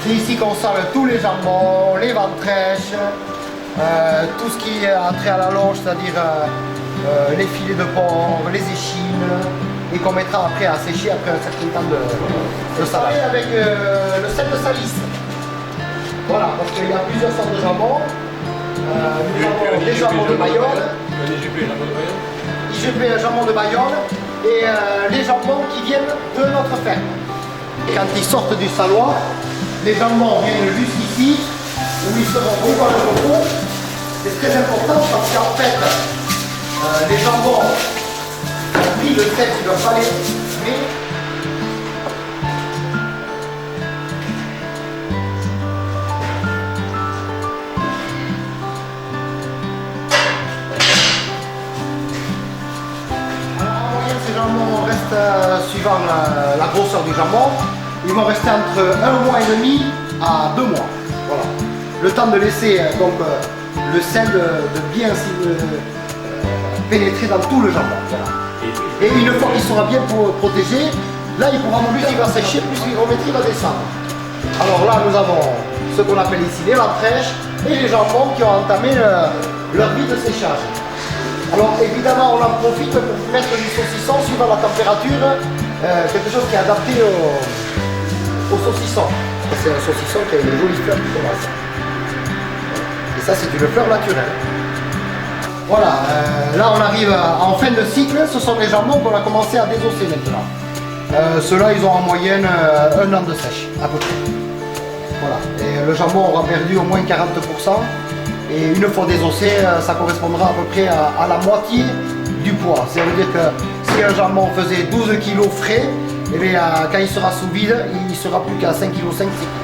C'est ici qu'on sale tous les jambons, les ventrèches, tout ce qui a trait à la longe, c'est-à-dire les filets de porc, les échines, et qu'on mettra après à sécher après un certain temps de salage. Avec le sel de salisse. Voilà, parce qu'il y a plusieurs sortes de jambons. Nous avons des jambons de Bayonne, IGP jambon de Bayonne et les jambons qui viennent de notre ferme. Quand ils sortent du saloir, les jambons viennent jusqu'ici, où ils seront au le repos. C'est très important parce qu'en fait, les jambons ont pris le sel qu'il leur fallait, mais ces jambons restent, suivant la grosseur du jambon, ils vont rester entre 1 mois et demi à 2 mois. Voilà. Le temps de laisser donc, le sel de bien pénétrer dans tout le jambon. Voilà. Et une fois qu'il sera bien protégé, là il pourra plus il va sécher, plus il va descendre. Alors là nous avons ce qu'on appelle ici les ventrèches et les jambons qui ont entamé leur vie de séchage. Alors évidemment on en profite pour mettre du saucisson suivant la température, quelque chose qui est adapté au saucisson. C'est un saucisson qui a une jolie fleur qui commence. Et ça c'est une fleur naturelle. Voilà, là on arrive en fin de cycle, ce sont des jambons qu'on a commencé à désosser maintenant. Ceux-là ils ont en moyenne 1 an de sèche, à peu près. Voilà, et le jambon aura perdu au moins 40%. Et une fois désossé, ça correspondra à peu près à la moitié du poids. Ça veut dire que si un jambon faisait 12 kg frais, et bien, quand il sera sous vide, il sera plus qu'à 5,5 kg.